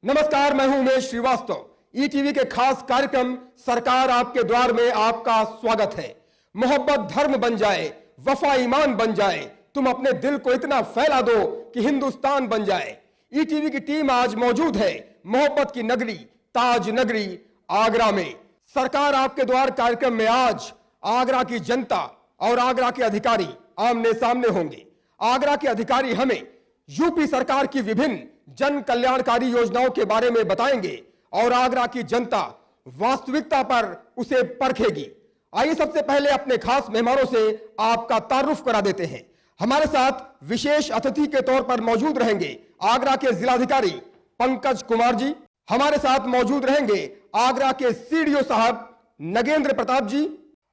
नमस्कार, मैं हूं उमेश श्रीवास्तव। ईटीवी के खास कार्यक्रम सरकार आपके द्वार में आपका स्वागत है। मोहब्बत धर्म बन जाए, वफा ईमान बन जाए, तुम अपने दिल को इतना फैला दो कि हिंदुस्तान बन जाए। ईटीवी की टीम आज मौजूद है मोहब्बत की नगरी ताज नगरी आगरा में। सरकार आपके द्वार कार्यक्रम में आज आगरा की जनता और आगरा के अधिकारी आमने सामने होंगे। आगरा के अधिकारी हमें यूपी सरकार की विभिन्न जन कल्याणकारी योजनाओं के बारे में बताएंगे और आगरा की जनता वास्तविकता पर उसे परखेगी। आइए सबसे पहले अपने खास मेहमानों से आपका तारुफ करा देते हैं। हमारे साथ विशेष अतिथि के तौर पर मौजूद रहेंगे आगरा के जिलाधिकारी पंकज कुमार जी। हमारे साथ मौजूद रहेंगे आगरा के सीडीओ साहब नगेंद्र प्रताप जी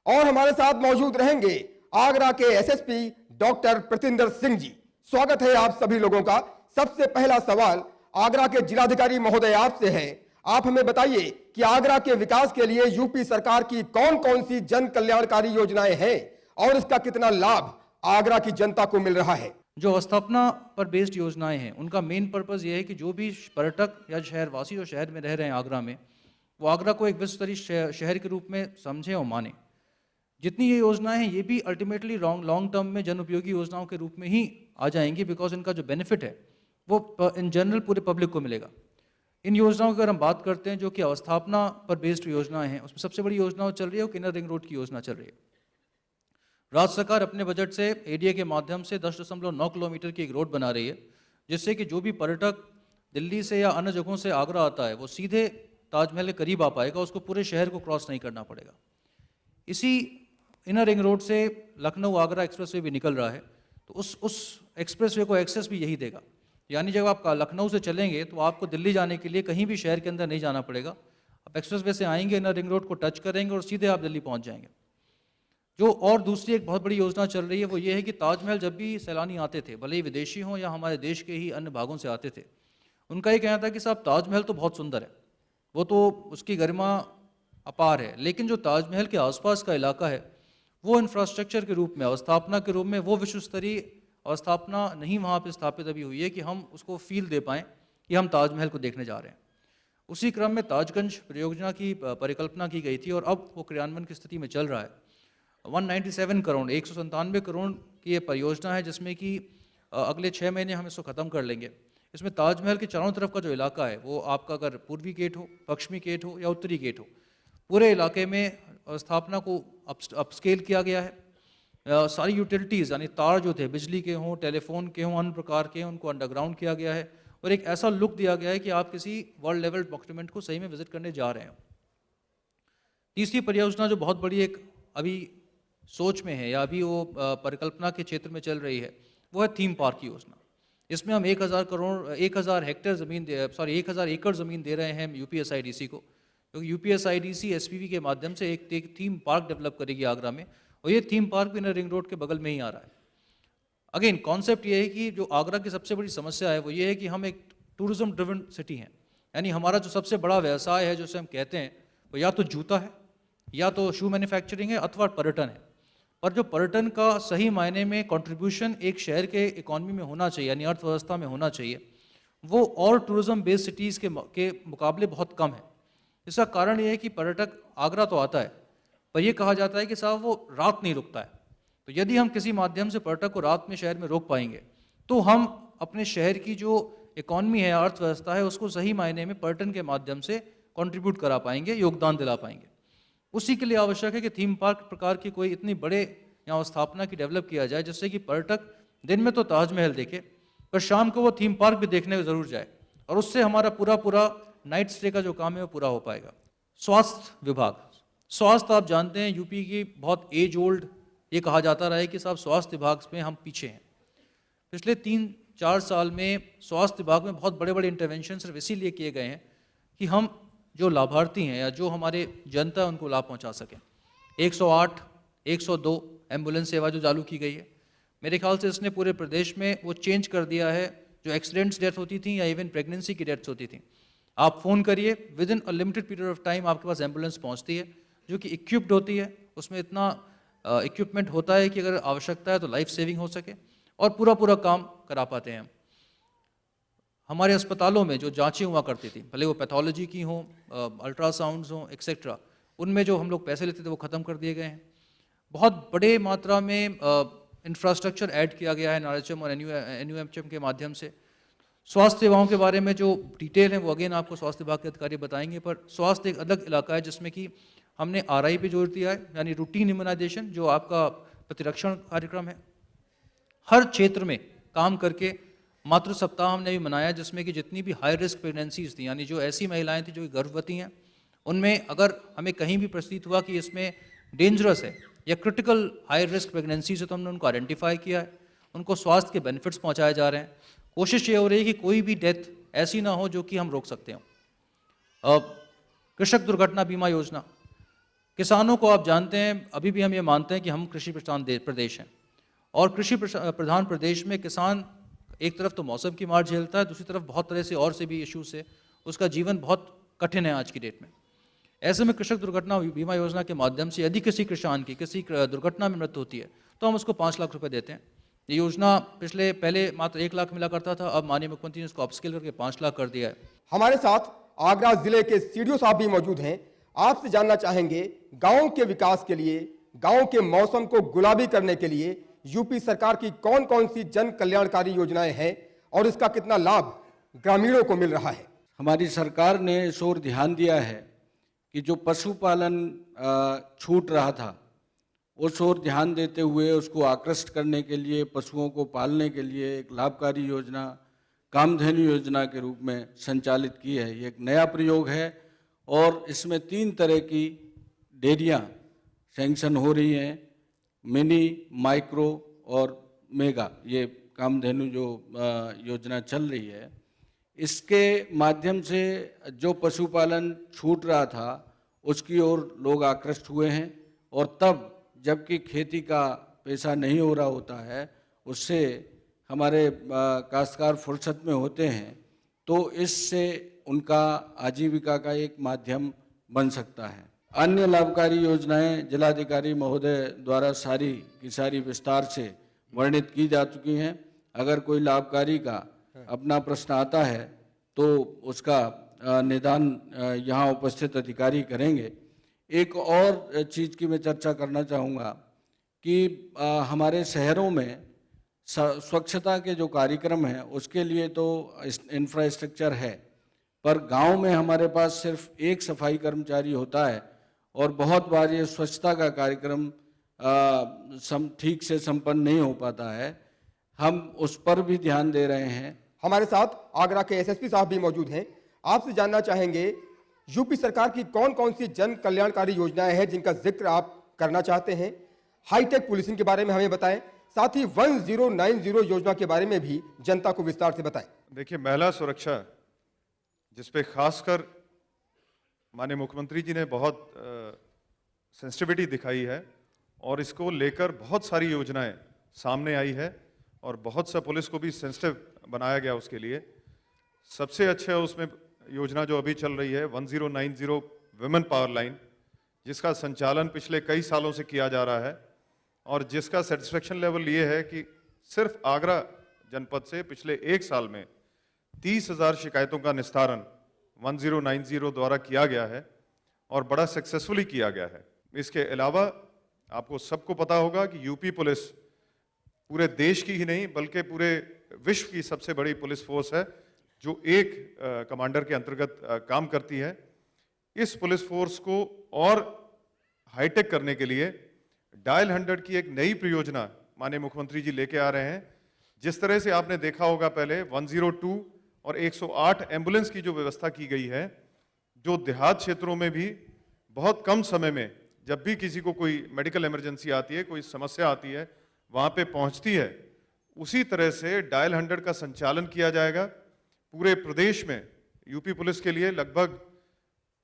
और हमारे साथ मौजूद रहेंगे आगरा के एसएसपी डॉक्टर प्रतिंदर सिंह जी। स्वागत है आप सभी लोगों का। सबसे पहला सवाल आगरा के जिलाधिकारी महोदय आपसे है। आप हमें बताइए कि आगरा के विकास के लिए यूपी सरकार की कौन कौन सी जन कल्याणकारी योजनाएं हैं और इसका कितना लाभ आगरा की जनता को मिल रहा है। जो अवस्थापना पर बेस्ड योजनाएं हैं उनका मेन पर्पस ये है कि जो भी पर्यटक या शहरवासी जो शहर में रह रहे हैं आगरा में, वो आगरा को एक विश्व स्तरीय शहर के रूप में समझें और माने। जितनी ये योजनाएं हैं ये भी अल्टीमेटली लॉन्ग टर्म में जन उपयोगी योजनाओं के रूप में ही आ जाएंगी, बिकॉज इनका जो बेनिफिट है वो इन जनरल पूरे पब्लिक को मिलेगा। इन योजनाओं की अगर हम बात करते हैं जो कि अवस्थापना पर बेस्ड योजनाएं हैं, उसमें सबसे बड़ी योजना चल रही है वो किन्नर रिंग रोड की योजना चल रही है। राज्य सरकार अपने बजट से एडीए के माध्यम से 10.9 किलोमीटर की एक रोड बना रही है, जिससे कि जो भी पर्यटक दिल्ली से या अन्य जगहों से आगरा आता है वो सीधे ताजमहल के करीब आ पाएगा, उसको पूरे शहर को क्रॉस नहीं करना पड़ेगा। इसी इनर रिंग रोड से लखनऊ आगरा एक्सप्रेसवे भी निकल रहा है, तो उस एक्सप्रेसवे को एक्सेस भी यही देगा। यानी जब आप लखनऊ से चलेंगे तो आपको दिल्ली जाने के लिए कहीं भी शहर के अंदर नहीं जाना पड़ेगा। आप एक्सप्रेसवे से आएंगे, इनर रिंग रोड को टच करेंगे और सीधे आप दिल्ली पहुंच जाएंगे। जो और दूसरी एक बहुत बड़ी योजना चल रही है वो ये है कि ताजमहल जब भी सैलानी आते थे, भले ही विदेशी हों या हमारे देश के ही अन्य भागों से आते थे, उनका ये कहना था कि साहब ताजमहल तो बहुत सुंदर है, वो तो उसकी गरिमा अपार है, लेकिन जो ताजमहल के आसपास का इलाका है वो इंफ्रास्ट्रक्चर के रूप में, अवस्थापना के रूप में वो विश्व स्तरीय अवस्थापना नहीं वहाँ पे स्थापित अभी हुई है कि हम उसको फील दे पाएँ कि हम ताजमहल को देखने जा रहे हैं। उसी क्रम में ताजगंज परियोजना की परिकल्पना की गई थी और अब वो क्रियान्वयन की स्थिति में चल रहा है। 197 करोड़ 197 करोड़ की ये परियोजना है, जिसमें कि अगले 6 महीने हम इसको ख़त्म कर लेंगे। इसमें ताजमहल के चारों तरफ का जो इलाका है वो आपका अगर पूर्वी गेट हो, पश्चिमी गेट हो या उत्तरी गेट हो, पूरे इलाके में स्थापना को अपस्केल किया गया है। सारी यूटिलिटीज़ यानी तार जो थे बिजली के हों, टेलीफोन के हों, अन्य प्रकार के, उनको अंडरग्राउंड किया गया है और एक ऐसा लुक दिया गया है कि आप किसी वर्ल्ड लेवल डॉक्यूमेंट को सही में विजिट करने जा रहे हैं। तीसरी परियोजना जो बहुत बड़ी एक अभी सोच में है या अभी वो परिकल्पना के क्षेत्र में चल रही है वो है थीम पार्क की योजना। इसमें हम 1000 एकड़ ज़मीन दे रहे हैं यूपीएसआईडीसी को, क्योंकि यूपीएसआईडीसी एसपीवी के माध्यम से एक थीम पार्क डेवलप करेगी आगरा में और ये थीम पार्क भी इनर रिंग रोड के बगल में ही आ रहा है। अगेन कॉन्सेप्ट ये है कि जो आगरा की सबसे बड़ी समस्या है वो ये है कि हम एक टूरिज्म ड्रिवन सिटी हैं, यानी हमारा जो सबसे बड़ा व्यवसाय है जिसे हम कहते हैं वो या तो जूता है या तो शू मैन्युफैक्चरिंग है अथवा पर्यटन है। पर जो पर्यटन का सही मायने में कंट्रीब्यूशन एक शहर के इकॉनमी में होना चाहिए यानी अर्थव्यवस्था में होना चाहिए, वो और टूरिज्म बेस्ड सिटीज़ के मुकाबले बहुत कम है। इसका कारण ये है कि पर्यटक आगरा तो आता है पर यह कहा जाता है कि साहब वो रात नहीं रुकता है। तो यदि हम किसी माध्यम से पर्यटक को रात में शहर में रोक पाएंगे तो हम अपने शहर की जो इकॉनमी है, अर्थव्यवस्था है, उसको सही मायने में पर्यटन के माध्यम से कंट्रीब्यूट करा पाएंगे, योगदान दिला पाएंगे। उसी के लिए आवश्यक है कि थीम पार्क प्रकार की कोई इतनी बड़े यहाँ स्थापना की डेवलप किया जाए जिससे कि पर्यटक दिन में तो ताजमहल देखे पर शाम को वो थीम पार्क भी देखने ज़रूर जाए और उससे हमारा पूरा नाइट स्टे का जो काम है वो पूरा हो पाएगा। स्वास्थ्य विभाग, स्वास्थ्य आप जानते हैं यूपी की बहुत एज ओल्ड, ये कहा जाता रहा है कि साहब स्वास्थ्य विभाग में हम पीछे हैं। पिछले 3-4 साल में स्वास्थ्य विभाग में बहुत बड़े बड़े इंटरवेंशन सिर्फ इसीलिए किए गए हैं कि हम जो लाभार्थी हैं या जो हमारे जनता है उनको लाभ पहुंचा सकें। 108, 102 एम्बुलेंस सेवा जो चालू की गई है, मेरे ख्याल से इसने पूरे प्रदेश में वो चेंज कर दिया है। जो एक्सीडेंट्स डेथ होती थी या इवन प्रेगनेंसी की डेथ्स होती थी, आप फ़ोन करिए, with in a limited period of time आपके पास एम्बुलेंस पहुंचती है जो कि इक्विप्ड होती है। उसमें इतना इक्विपमेंट होता है कि अगर आवश्यकता है तो लाइफ सेविंग हो सके और पूरा काम करा पाते हैं। हमारे अस्पतालों में जो जांचें हुआ करती थी, भले वो पैथोलॉजी की हों, अल्ट्रासाउंड्स हों, एक्सेट्रा, उनमें जो हम लोग पैसे लेते थे वो ख़त्म कर दिए गए हैं। बहुत बड़े मात्रा में इंफ्रास्ट्रक्चर ऐड किया गया है NRHM और NUHM के माध्यम से। स्वास्थ्य सेवाओं के बारे में जो डिटेल है वो अगेन आपको स्वास्थ्य विभाग के अधिकारी बताएंगे, पर स्वास्थ्य एक अलग इलाका है जिसमें कि हमने RI पे जोर दिया है, यानी रूटीन इम्यूनाइजेशन, जो आपका प्रतिरक्षण कार्यक्रम है। हर क्षेत्र में काम करके मातृ सप्ताह हमने भी मनाया, जिसमें कि जितनी भी हाई रिस्क प्रेगनेंसीज थी, यानी जो ऐसी महिलाएं थी जो कि गर्भवती हैं, उनमें अगर हमें कहीं भी प्रतीत हुआ कि इसमें डेंजरस है या क्रिटिकल हाई रिस्क प्रेगनेंसीज है, तो हमने उनको आइडेंटिफाई किया है, उनको स्वास्थ्य के बेनिफिट्स पहुंचाए जा रहे हैं। कोशिश ये हो रही है कि कोई भी डेथ ऐसी ना हो जो कि हम रोक सकते हो। कृषक दुर्घटना बीमा योजना, किसानों को आप जानते हैं, अभी भी हम ये मानते हैं कि हम कृषि प्रधान प्रदेश हैं, और कृषि प्रधान प्रदेश में किसान एक तरफ तो मौसम की मार झेलता है, दूसरी तरफ बहुत तरह से और से भी इश्यूज से उसका जीवन बहुत कठिन है आज की डेट में। ऐसे में कृषक दुर्घटना बीमा योजना के माध्यम से यदि किसी किसान की किसी दुर्घटना में मृत्यु होती है तो हम उसको 5 लाख रुपए देते हैं। ये योजना पहले मात्र 1 लाख मिला करता था, अब माननीय मुख्यमंत्री ने इसको अपस्केल करके 5 लाख कर दिया है। हमारे साथ आगरा जिले के सीडीओ साहब भी मौजूद हैं। आपसे जानना चाहेंगे, गांव के विकास के लिए, गांव के मौसम को गुलाबी करने के लिए यूपी सरकार की कौन कौन सी जन कल्याणकारी योजनाएं हैं और इसका कितना लाभ ग्रामीणों को मिल रहा है। हमारी सरकार ने इस ओर ध्यान दिया है कि जो पशुपालन छूट रहा था, उस ओर ध्यान देते हुए उसको आकृष्ट करने के लिए, पशुओं को पालने के लिए एक लाभकारी योजना कामधेनु योजना के रूप में संचालित की है। ये एक नया प्रयोग है और इसमें 3 तरह की डेयरियाँ सैंक्शन हो रही हैं, मिनी, माइक्रो और मेगा। ये कामधेनु जो योजना चल रही है, इसके माध्यम से जो पशुपालन छूट रहा था उसकी ओर लोग आकृष्ट हुए हैं, और तब जबकि खेती का पैसा नहीं हो रहा होता है, उससे हमारे काश्तकार फुर्सत में होते हैं, तो इससे उनका आजीविका का एक माध्यम बन सकता है। अन्य लाभकारी योजनाएं जिलाधिकारी महोदय द्वारा सारी की सारी विस्तार से वर्णित की जा चुकी हैं। अगर कोई लाभकारी का अपना प्रश्न आता है तो उसका निदान यहाँ उपस्थित अधिकारी करेंगे। एक और चीज़ की मैं चर्चा करना चाहूँगा कि हमारे शहरों में स्वच्छता के जो कार्यक्रम हैं उसके लिए तो इंफ्रास्ट्रक्चर है, पर गांव में हमारे पास सिर्फ एक सफाई कर्मचारी होता है और बहुत बार ये स्वच्छता का कार्यक्रम ठीक से संपन्न नहीं हो पाता है। हम उस पर भी ध्यान दे रहे हैं। हमारे साथ आगरा के एसएसपी साहब भी मौजूद हैं। आपसे जानना चाहेंगे, यूपी सरकार की कौन कौन सी जन कल्याणकारी योजनाएं हैं जिनका जिक्र आप करना चाहते हैं। हाईटेक पुलिसिंग के बारे में हमें बताएं, साथ ही 1090 योजना के बारे में भी जनता को विस्तार से बताएं। देखिए, महिला सुरक्षा जिस पे खासकर माननीय मुख्यमंत्री जी ने बहुत सेंसिटिविटी दिखाई है और इसको लेकर बहुत सारी योजनाएं सामने आई है और बहुत सा पुलिस को भी सेंसिटिव बनाया गया उसके लिए। सबसे अच्छा उसमें योजना जो अभी चल रही है 1090 वुमेन पावर लाइन, जिसका संचालन पिछले कई सालों से किया जा रहा है और जिसका सेटिस्फेक्शन लेवल ये है कि सिर्फ आगरा जनपद से पिछले 1 साल में 30,000 शिकायतों का निस्तारण 1090 द्वारा किया गया है और बड़ा सक्सेसफुली किया गया है। इसके अलावा आपको सबको पता होगा कि यूपी पुलिस पूरे देश की ही नहीं बल्कि पूरे विश्व की सबसे बड़ी पुलिस फोर्स है, जो एक कमांडर के अंतर्गत काम करती है। इस पुलिस फोर्स को और हाईटेक करने के लिए डायल 100 की एक नई परियोजना माननीय मुख्यमंत्री जी लेके आ रहे हैं। जिस तरह से आपने देखा होगा पहले 102 और 108 एम्बुलेंस की जो व्यवस्था की गई है, जो देहात क्षेत्रों में भी बहुत कम समय में जब भी किसी को कोई मेडिकल इमरजेंसी आती है, कोई समस्या आती है, वहाँ पे पहुँचती है, उसी तरह से डायल 100 का संचालन किया जाएगा। पूरे प्रदेश में यूपी पुलिस के लिए लगभग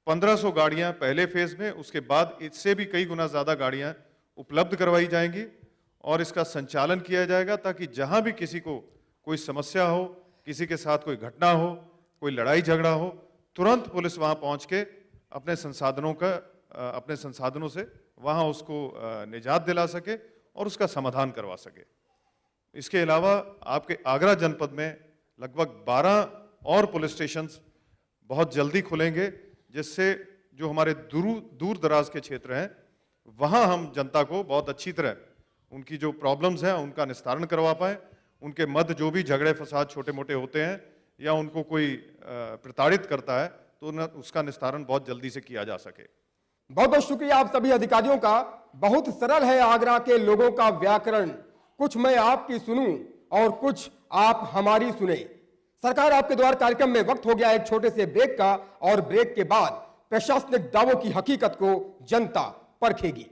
1500 गाड़ियाँ पहले फेज में, उसके बाद इससे भी कई गुना ज़्यादा गाड़ियाँ उपलब्ध करवाई जाएंगी और इसका संचालन किया जाएगा ताकि जहाँ भी किसी को कोई समस्या हो, किसी के साथ कोई घटना हो, कोई लड़ाई झगड़ा हो, तुरंत पुलिस वहाँ पहुँच के अपने संसाधनों से वहाँ उसको निजात दिला सके और उसका समाधान करवा सके। इसके अलावा आपके आगरा जनपद में लगभग 12 और पुलिस स्टेशंस बहुत जल्दी खुलेंगे, जिससे जो हमारे दूर दराज के क्षेत्र हैं वहाँ हम जनता को बहुत अच्छी तरह उनकी जो प्रॉब्लम्स हैं उनका निस्तारण करवा पाएँ, उनके मध्य जो भी झगड़े फसाद छोटे मोटे होते हैं या उनको कोई प्रताड़ित करता है तो उसका निस्तारण बहुत जल्दी से किया जा सके। बहुत बहुत शुक्रिया आप सभी अधिकारियों का। बहुत सरल है आगरा के लोगों का व्याकरण, कुछ मैं आपकी सुनूं और कुछ आप हमारी सुने। सरकार आपके द्वार कार्यक्रम में वक्त हो गया एक छोटे से ब्रेक का, और ब्रेक के बाद प्रशासनिक दावों की हकीकत को जनता परखेगी।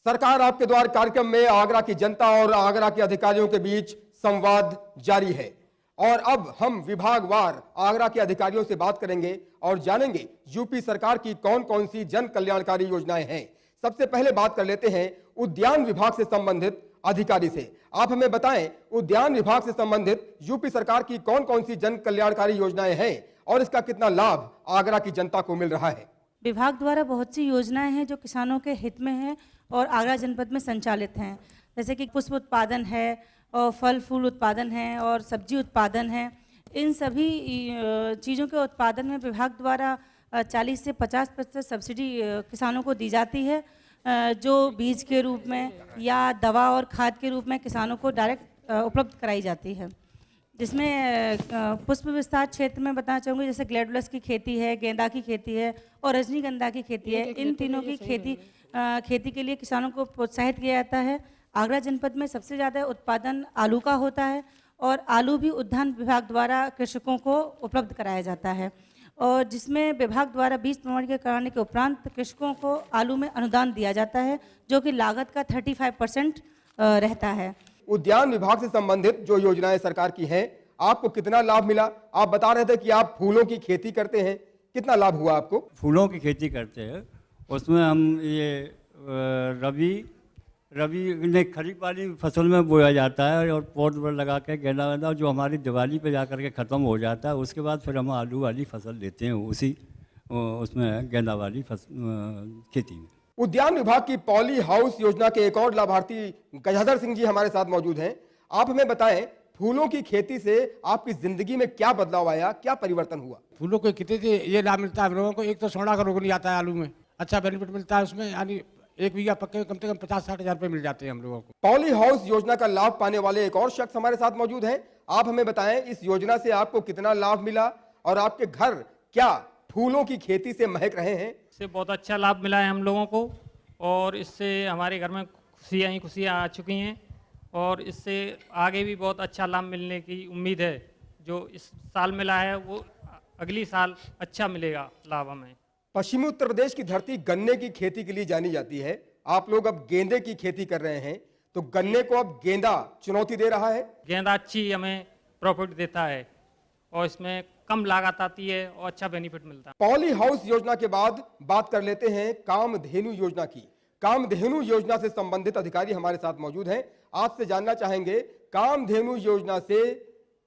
सरकार आपके द्वार कार्यक्रम में आगरा की जनता और आगरा के अधिकारियों के बीच संवाद जारी है, और अब हम विभागवार आगरा के अधिकारियों से बात करेंगे और जानेंगे यूपी सरकार की कौन कौन सी जन कल्याणकारी योजनाएं हैं। सबसे पहले बात कर लेते हैं उद्यान विभाग से संबंधित अधिकारी से। आप हमें बताएं, उद्यान विभाग से संबंधित यूपी सरकार की कौन कौन सी जन कल्याणकारी योजनाएं हैं और इसका कितना लाभ आगरा की जनता को मिल रहा है। विभाग द्वारा बहुत सी योजनाएं हैं जो किसानों के हित में हैं और आगरा जनपद में संचालित हैं, जैसे कि पुष्प उत्पादन है और फल फूल उत्पादन है और सब्जी उत्पादन है। इन सभी चीज़ों के उत्पादन में विभाग द्वारा 40 से 50% सब्सिडी किसानों को दी जाती है, जो बीज के रूप में या दवा और खाद के रूप में किसानों को डायरेक्ट उपलब्ध कराई जाती है। जिसमें पुष्प विस्तार क्षेत्र में बताना चाहूँगी, जैसे ग्लैडुलस की खेती है, गेंदा की खेती है और रजनीगंधा की खेती है। इन तीनों की खेती के लिए किसानों को प्रोत्साहित किया जाता है। आगरा जनपद में सबसे ज़्यादा उत्पादन आलू का होता है और आलू भी उद्यान विभाग द्वारा कृषकों को उपलब्ध कराया जाता है, और जिसमें विभाग द्वारा बीज प्रमाणीकरण कराने के उपरांत कृषकों को आलू में अनुदान दिया जाता है, जो कि लागत का 35% रहता है। उद्यान विभाग से संबंधित जो योजनाएं सरकार की हैं, आपको कितना लाभ मिला? आप बता रहे थे कि आप फूलों की खेती करते हैं, कितना लाभ हुआ आपको? फूलों की खेती करते हैं, उसमें हम ये रबी ने खरीफ वाली फसल में बोया जाता है और पौध लगा के गेंदा वेंदा जो हमारी दिवाली पे जा कर के ख़त्म हो जाता है, उसके बाद फिर हम आलू वाली फसल लेते हैं उसी उसमें गेंदा वाली खेती में। उद्यान विभाग की पॉली हाउस योजना के एक और लाभार्थी गजाधर सिंह जी हमारे साथ मौजूद हैं। आप हमें बताएं, फूलों की खेती से आपकी जिंदगी में क्या बदलाव आया, क्या परिवर्तन हुआ? फूलों की खेती से ये लाभ मिलता है हम लोगों को, एक तो सोना का रोग नहीं आता है आलू में, अच्छा बेनिफिट मिलता है उसमें, यानी 1 बीघा पक्के कम से कम 50-60 हज़ार रुपये मिल जाते हैं हम लोगों को। पॉली हाउस योजना का लाभ पाने वाले एक और शख्स हमारे साथ मौजूद हैं। आप हमें बताएं, इस योजना से आपको कितना लाभ मिला और आपके घर क्या फूलों की खेती से महक रहे हैं? इससे बहुत अच्छा लाभ मिला है हम लोगों को, और इससे हमारे घर में खुशियाँ ही खुशियाँ आ चुकी हैं, और इससे आगे भी बहुत अच्छा लाभ मिलने की उम्मीद है। जो इस साल मिला है वो अगली साल अच्छा मिलेगा लाभ हमें। पश्चिमी उत्तर प्रदेश की धरती गन्ने की खेती के लिए जानी जाती है। आप लोग अब गेंदे की खेती कर रहे हैं, तो गन्ने को अब गेंदा चुनौती दे रहा है? गेंदा अच्छी हमें प्रॉफिट देता है और इसमें कम लागत आती है और अच्छा बेनिफिट मिलता है। पॉली हाउस योजना के बाद बात कर लेते हैं कामधेनु योजना की। कामधेनु योजना से संबंधित अधिकारी हमारे साथ मौजूद हैं। आपसे जानना चाहेंगे, कामधेनु योजना से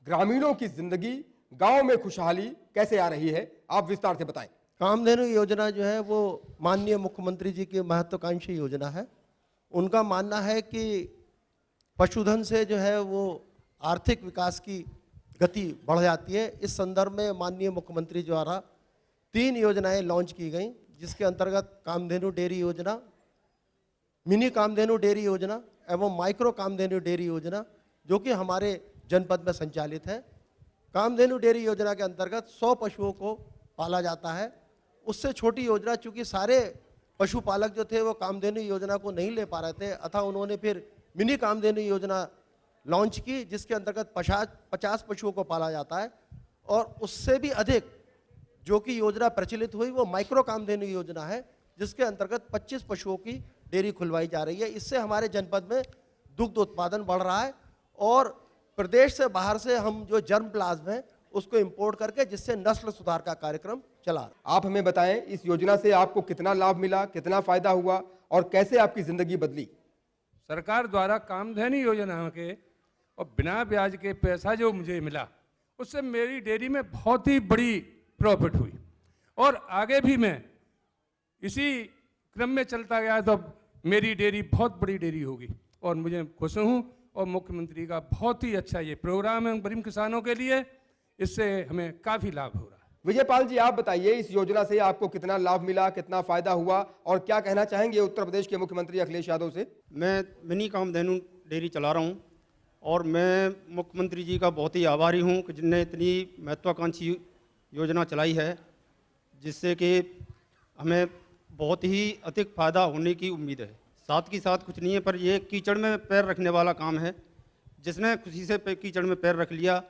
ग्रामीणों की जिंदगी, गांव में खुशहाली कैसे आ रही है, आप विस्तार से बताएं। कामधेनु योजना जो है वो माननीय मुख्यमंत्री जी की महत्वाकांक्षी योजना है। उनका मानना है कि पशुधन से जो है वो आर्थिक विकास की गति बढ़ जाती है। इस संदर्भ में माननीय मुख्यमंत्री द्वारा 3 योजनाएं लॉन्च की गई, जिसके अंतर्गत कामधेनु डेयरी योजना, मिनी कामधेनु डेयरी योजना एवं माइक्रो कामधेनु डेयरी योजना, जो कि हमारे जनपद में संचालित है। कामधेनु डेयरी योजना के अंतर्गत 100 पशुओं को पाला जाता है। उससे छोटी योजना, चूँकि सारे पशुपालक जो थे वो कामधेनु योजना को नहीं ले पा रहे थे, अतः उन्होंने फिर मिनी कामधेनु योजना लॉन्च की, जिसके अंतर्गत 50 पशुओं को पाला जाता है। और उससे भी अधिक जो कि योजना प्रचलित हुई वो माइक्रो कामधेनु योजना है, जिसके अंतर्गत 25 पशुओं की डेयरी खुलवाई जा रही है। इससे हमारे जनपद में दुग्ध उत्पादन बढ़ रहा है और प्रदेश से बाहर से हम जो जर्म प्लाज्म है उसको इंपोर्ट करके, जिससे नस्ल सुधार का कार्यक्रम चला। आप हमें बताएं, इस योजना से आपको कितना लाभ मिला, कितना फायदा हुआ और कैसे आपकी जिंदगी बदली? सरकार द्वारा कामधेनु योजना के और बिना ब्याज के पैसा जो मुझे मिला, उससे मेरी डेयरी में बहुत ही बड़ी प्रॉफिट हुई, और आगे भी मैं इसी क्रम में चलता गया तो मेरी डेयरी बहुत बड़ी डेयरी होगी, और मुझे खुश हूँ और मुख्यमंत्री का बहुत ही अच्छा ये प्रोग्राम है गरीब किसानों के लिए, इससे हमें काफ़ी लाभ हो रहा है। विजयपाल जी, आप बताइए, इस योजना से आपको कितना लाभ मिला, कितना फायदा हुआ और क्या कहना चाहेंगे उत्तर प्रदेश के मुख्यमंत्री अखिलेश यादव से? मैं मिनी कामधेनु डेयरी चला रहा हूँ और मैं मुख्यमंत्री जी का बहुत ही आभारी हूँ कि जिनने इतनी महत्वाकांक्षी योजना चलाई है, जिससे कि हमें बहुत ही अधिक फायदा होने की उम्मीद है। साथ ही साथ कुछ नहीं है, पर ये कीचड़ में पैर रखने वाला काम है। जिसने खुशी से कीचड़ में पैर रख लिया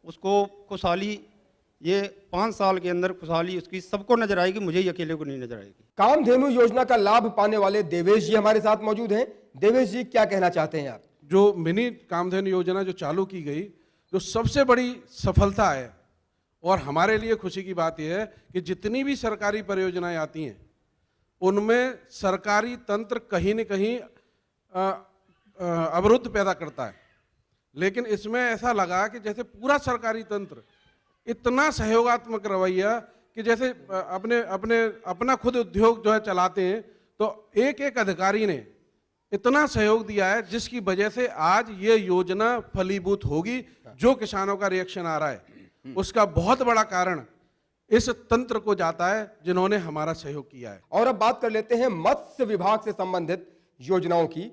उसको खुशहाली, ये 5 साल के अंदर खुशहाली उसकी सबको नजर आएगी, मुझे ही अकेले को नहीं नजर आएगी। कामधेनु योजना का लाभ पाने वाले देवेश जी हमारे साथ मौजूद हैं। देवेश जी, क्या कहना चाहते हैं आप? जो मिनी कामधेनु योजना जो चालू की गई, जो सबसे बड़ी सफलता है और हमारे लिए खुशी की बात यह है कि जितनी भी सरकारी परियोजनाएं आती हैं उनमें सरकारी तंत्र कहीं न कहीं अवरुद्ध पैदा करता है, लेकिन इसमें ऐसा लगा कि जैसे पूरा सरकारी तंत्र इतना सहयोगात्मक रवैया कि जैसे अपना खुद उद्योग जो है चलाते हैं, तो एक एक अधिकारी ने इतना सहयोग दिया है जिसकी वजह से आज ये योजना फलीभूत होगी। जो किसानों का रिएक्शन आ रहा है उसका बहुत बड़ा कारण इस तंत्र को जाता है जिन्होंने हमारा सहयोग किया है। और अब बात कर लेते हैं मत्स्य विभाग से संबंधित योजनाओं की।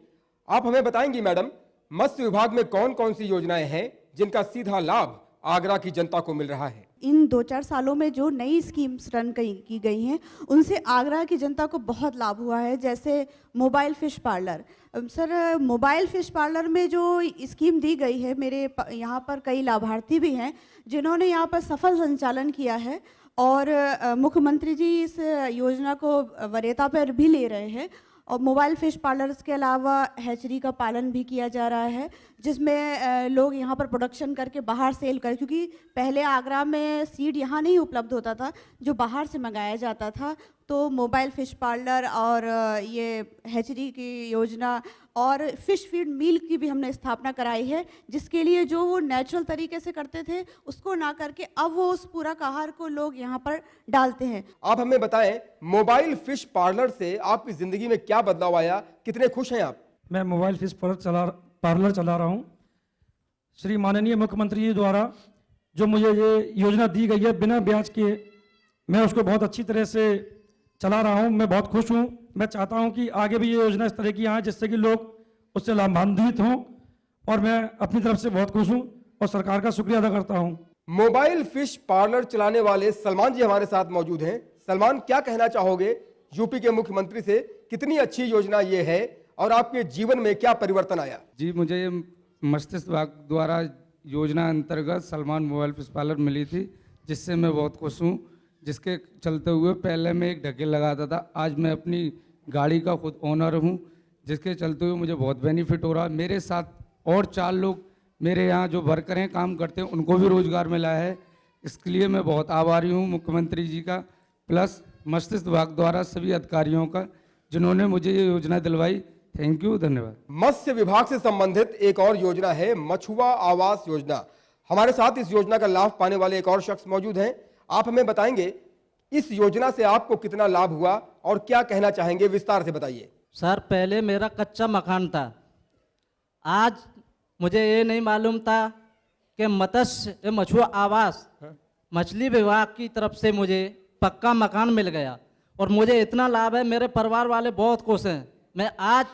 आप हमें बताएंगी मैडम, मत्स्य विभाग में कौन कौन सी योजनाएं हैं जिनका सीधा लाभ आगरा की जनता को मिल रहा है? इन 2-4 सालों में जो नई स्कीम्स रन की गई हैं उनसे आगरा की जनता को बहुत लाभ हुआ है। जैसे mobile fish parlour, sir mobile fish parlour में जो स्कीम दी गई है, मेरे यहाँ पर कई लाभार्थी भी हैं जिन्होंने यहाँ पर सफल संचालन किया है और मुख्यमंत्री जी इस योजना को वरीयता पर भी ले रहे हैं। और मोबाइल फिश पार्लर्स के अलावा हैचरी का पालन भी किया जा रहा है, जिसमें लोग यहाँ पर प्रोडक्शन करके बाहर सेल कर, क्योंकि पहले आगरा में सीड यहाँ नहीं उपलब्ध होता था, जो बाहर से मंगाया जाता था। तो मोबाइल फिश पार्लर और ये हैचरी की योजना और फिश फीड मिल की भी हमने स्थापना कराई है, जिसके लिए जो वो नेचुरल तरीके से करते थे उसको ना करके अब वो उस पूरक आहार को लोग यहाँ पर डालते हैं। आप हमें बताएं, मोबाइल फिश पार्लर से आपकी जिंदगी में क्या बदलाव आया, कितने खुश हैं आप? मैं मोबाइल फिश पार्लर चला रहा हूँ। श्री माननीय मुख्यमंत्री जी द्वारा जो मुझे ये योजना दी गई है बिना ब्याज के, मैं उसको बहुत अच्छी तरह से चला रहा हूँ। मैं बहुत खुश हूँ। मैं चाहता हूँ कि आगे भी ये योजना इस तरह की आए जिससे कि लोग उससे लाभान्वित हों, और मैं अपनी तरफ से बहुत खुश हूँ और सरकार का शुक्रिया अदा करता हूँ। मोबाइल फिश पार्लर चलाने वाले सलमान जी हमारे साथ मौजूद हैं। सलमान, क्या कहना चाहोगे यूपी के मुख्यमंत्री से, कितनी अच्छी योजना ये है और आपके जीवन में क्या परिवर्तन आया? जी, मुझे मत्स्य विभाग द्वारा योजना अंतर्गत सलमान मोबाइल फिश पार्लर मिली थी, जिससे मैं बहुत खुश हूँ। जिसके चलते हुए पहले मैं एक ढकेल लगाता था, आज मैं अपनी गाड़ी का खुद ओनर हूँ, जिसके चलते हुए मुझे बहुत बेनिफिट हो रहा है। मेरे साथ और 4 लोग मेरे यहाँ जो वर्कर हैं, काम करते हैं, उनको भी रोजगार मिला है। इसके लिए मैं बहुत आभारी हूँ मुख्यमंत्री जी का, प्लस मत्स्य विभाग द्वारा सभी अधिकारियों का जिन्होंने मुझे ये योजना दिलवाई। थैंक यू, धन्यवाद। मत्स्य विभाग से संबंधित एक और योजना है मछुआ आवास योजना। हमारे साथ इस योजना का लाभ पाने वाले एक और शख्स मौजूद हैं। आप हमें बताएंगे इस योजना से आपको कितना लाभ हुआ और क्या कहना चाहेंगे, विस्तार से बताइए। सर, पहले मेरा कच्चा मकान था। आज मुझे ये नहीं मालूम था कि मत्स्य मछुआ आवास मछली विभाग की तरफ से मुझे पक्का मकान मिल गया और मुझे इतना लाभ है। मेरे परिवार वाले बहुत खुश हैं। मैं आज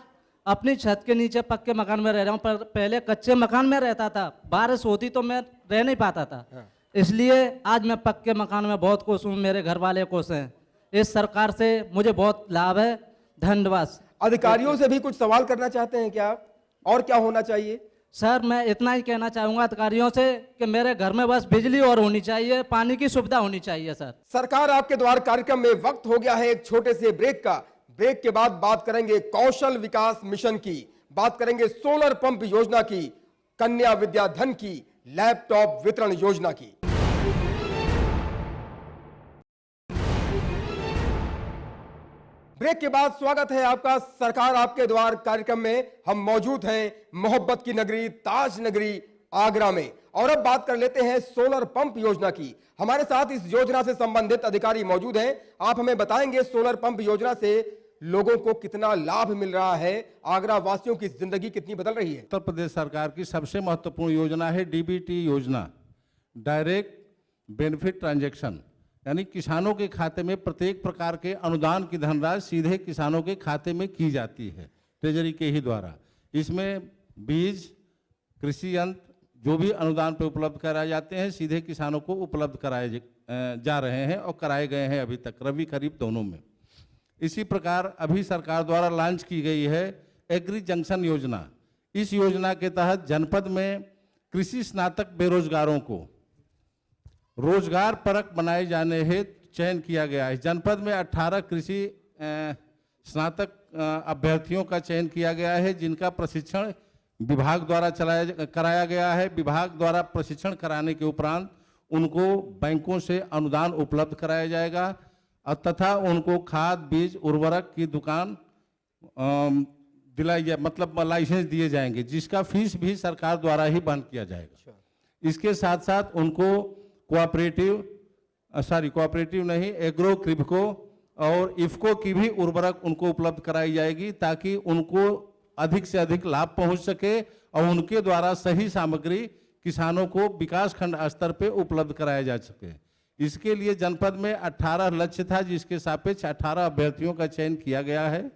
अपनी छत के नीचे पक्के मकान में रह रहा हूँ, पर पहले कच्चे मकान में रहता था। बारिश होती तो मैं रह नहीं पाता था, इसलिए आज मैं पक्के मकान में बहुत खुश हूँ। मेरे घर वाले खुश हैं। इस सरकार से मुझे बहुत लाभ है। धन्यवाद। अधिकारियों से भी कुछ सवाल करना चाहते हैं क्या आप, और क्या होना चाहिए? सर, मैं इतना ही कहना चाहूँगा अधिकारियों से कि मेरे घर में बस बिजली और होनी चाहिए, पानी की सुविधा होनी चाहिए। सर, सरकार आपके द्वार कार्यक्रम में वक्त हो गया है एक छोटे से ब्रेक का। ब्रेक के बाद बात करेंगे कौशल विकास मिशन की, बात करेंगे सोलर पंप योजना की, कन्या विद्या धन की, लैपटॉप वितरण योजना की। ब्रेक के बाद स्वागत है आपका सरकार आपके द्वार कार्यक्रम में। हम मौजूद हैं मोहब्बत की नगरी ताज नगरी आगरा में, और अब बात कर लेते हैं सोलर पंप योजना की। हमारे साथ इस योजना से संबंधित अधिकारी मौजूद हैं। आप हमें बताएंगे सोलर पंप योजना से लोगों को कितना लाभ मिल रहा है, आगरा वासियों की जिंदगी कितनी बदल रही है। उत्तर प्रदेश सरकार की सबसे महत्वपूर्ण योजना है डीबीटी योजना, डायरेक्ट बेनिफिट ट्रांजैक्शन, यानी किसानों के खाते में प्रत्येक प्रकार के अनुदान की धनराशि सीधे किसानों के खाते में की जाती है ट्रेजरी के ही द्वारा। इसमें बीज, कृषि यंत्र जो भी अनुदान पर उपलब्ध कराए जाते हैं सीधे किसानों को उपलब्ध कराए जा रहे हैं और कराए गए हैं अभी तक, रबी खरीफ दोनों में। इसी प्रकार अभी सरकार द्वारा लॉन्च की गई है एग्री जंक्शन योजना। इस योजना के तहत जनपद में कृषि स्नातक बेरोजगारों को रोजगार परक बनाए जाने हेतु चयन किया गया है। जनपद में 18 कृषि स्नातक अभ्यर्थियों का चयन किया गया है, जिनका प्रशिक्षण विभाग द्वारा कराया गया है। विभाग द्वारा प्रशिक्षण कराने के उपरांत उनको बैंकों से अनुदान उपलब्ध कराया जाएगा और तथा उनको खाद, बीज, उर्वरक की दुकान दिलाई जाए, मतलब लाइसेंस दिए जाएंगे, जिसका फीस भी सरकार द्वारा ही बंद किया जाएगा। इसके साथ साथ उनको कोऑपरेटिव नहीं, एग्रो, क्रिप्को और इफ्को की भी उर्वरक उनको उपलब्ध कराई जाएगी, ताकि उनको अधिक से अधिक लाभ पहुंच सके और उनके द्वारा सही सामग्री किसानों को विकास खंड स्तर पे उपलब्ध कराया जा सके। इसके लिए जनपद में 18 लक्ष्य था, जिसके सापेक्ष 18 अभ्यर्थियों का चयन किया गया है।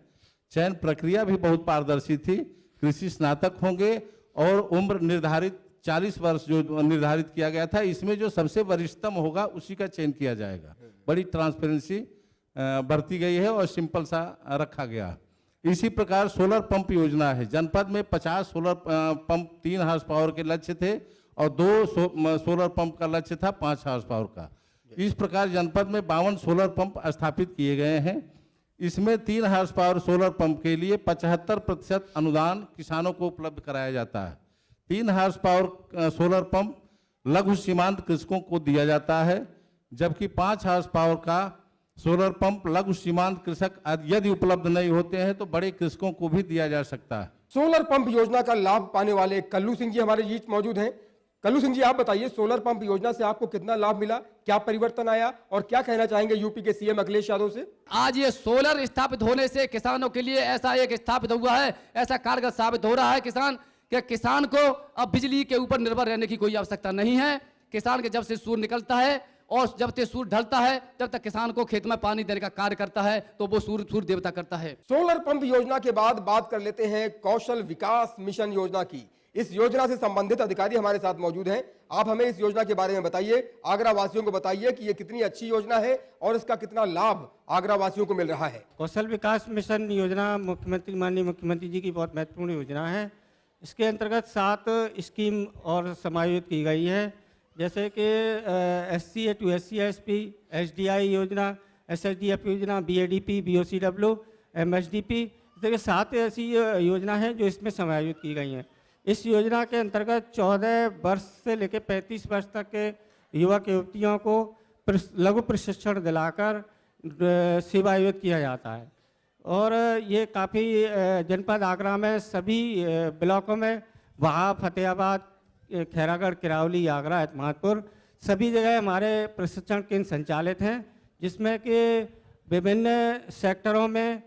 चयन प्रक्रिया भी बहुत पारदर्शी थी। कृषि स्नातक होंगे और उम्र निर्धारित 40 वर्ष जो निर्धारित किया गया था, इसमें जो सबसे वरिष्ठतम होगा उसी का चयन किया जाएगा। बड़ी ट्रांसपेरेंसी बरती गई है और सिंपल सा रखा गया। इसी प्रकार सोलर पंप योजना है। जनपद में 50 सोलर पंप 3 हार्स पावर के लक्ष्य थे और 2 सोलर पंप का लक्ष्य था 5 हार्स पावर का। इस प्रकार जनपद में 52 सोलर पंप स्थापित किए गए हैं। इसमें 3 हार्स पावर सोलर पंप के लिए 75% अनुदान किसानों को उपलब्ध कराया जाता है। 3 हार्स पावर सोलर पंप लघु सीमांत कृषकों को दिया जाता है, जबकि 5 हार्स पावर का सोलर पंप लघु सीमांत कृषक यदि उपलब्ध नहीं होते हैं तो बड़े कृषकों को भी दिया जा सकता है। सोलर पंप योजना का लाभ पाने वाले कल्लू सिंह जी हमारे बीच मौजूद हैं। कल्लू सिंह जी, आप बताइए, सोलर पंप योजना से आपको कितना लाभ मिला, क्या परिवर्तन आया और क्या कहना चाहेंगे यूपी के सीएम अखिलेश यादव से? आज ये सोलर स्थापित होने से किसानों के लिए ऐसा एक स्थापित हुआ है, ऐसा कारगर साबित हो रहा है किसान को अब बिजली के ऊपर निर्भर रहने की कोई आवश्यकता नहीं है। किसान के जब से सूर्य निकलता है और जब तक सूर्य ढलता है तब तक किसान को खेत में पानी देने का कार्य करता है, तो वो सूर्य देवता करता है। सोलर पंप योजना के बाद बात कर लेते हैं कौशल विकास मिशन योजना की। इस योजना से संबंधित अधिकारी हमारे साथ मौजूद हैं। आप हमें इस योजना के बारे में बताइए, आगरा वासियों को बताइए कि ये कितनी अच्छी योजना है और इसका कितना लाभ आगरा वासियों को मिल रहा है। कौशल विकास मिशन योजना माननीय मुख्यमंत्री जी की बहुत महत्वपूर्ण योजना है। इसके अंतर्गत 7 स्कीम और समायोजित की गई है, जैसे कि SCA to SC SP, SDI योजना, SHDF योजना, BADP, BOCW, MSDP, देखिए 7 ऐसी योजना है जो इसमें समायोजित की गई हैं। इस योजना के अंतर्गत 14 वर्ष से लेकर 35 वर्ष तक के युवक युवतियों को लघु प्रशिक्षण दिलाकर सेवायोजित किया जाता है और ये काफ़ी जनपद आगरा में सभी ब्लॉकों में, वहाँ फतेहाबाद, खैरागढ़, किरावली, आगरा, एतमादपुर, सभी जगह हमारे प्रशिक्षण केंद्र संचालित हैं, जिसमें कि विभिन्न सेक्टरों में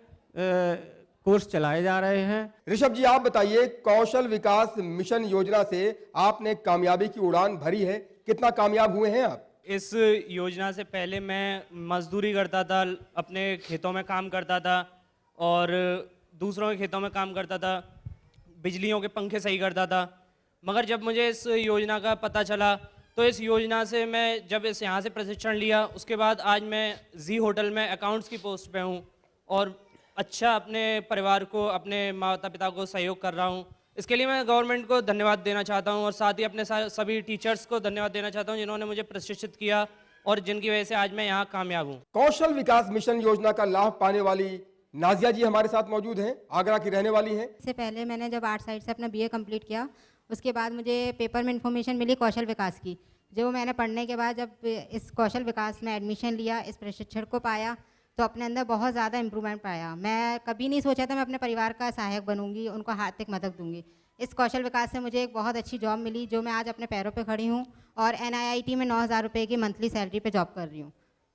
कोर्स चलाए जा रहे हैं। ऋषभ जी, आप बताइए, कौशल विकास मिशन योजना से आपने कामयाबी की उड़ान भरी है, कितना कामयाब हुए हैं आप? इस योजना से पहले मैं मजदूरी करता था, अपने खेतों में काम करता था और दूसरों के खेतों में काम करता था, बिजलियों के पंखे सही करता था। मगर जब मुझे इस योजना का पता चला तो इस योजना से मैं जब इस यहाँ से प्रशिक्षण लिया, उसके बाद आज मैं जी होटल में अकाउंट्स की पोस्ट पे हूँ और अच्छा अपने परिवार को, अपने माता पिता को सहयोग कर रहा हूँ। इसके लिए मैं गवर्नमेंट को धन्यवाद देना चाहता हूँ और साथ ही अपने सभी टीचर्स को धन्यवाद देना चाहता हूँ जिन्होंने मुझे प्रशिक्षित किया और जिनकी वजह से आज मैं यहाँ कामयाब हूँ। कौशल विकास मिशन योजना का लाभ पाने वाली नाजिया जी हमारे साथ मौजूद हैं, आगरा की रहने वाली हैं। इससे पहले मैंने जब आर्ट साइड से अपना BA कंप्लीट किया, उसके बाद मुझे पेपर में इन्फॉर्मेशन मिली कौशल विकास की, जो मैंने पढ़ने के बाद जब इस कौशल विकास में एडमिशन लिया, इस प्रशिक्षण को पाया, तो अपने अंदर बहुत ज़्यादा इम्प्रूवमेंट पाया। मैं कभी नहीं सोचा था मैं अपने परिवार का सहायक बनूंगी, उनको आर्थिक मदद दूंगी। इस कौशल विकास से मुझे एक बहुत अच्छी जॉब मिली, जो मैं आज अपने पैरों पे खड़ी हूँ और NIIT में 9,000 रुपये की मंथली सैलरी पे जॉब कर रही हूँ।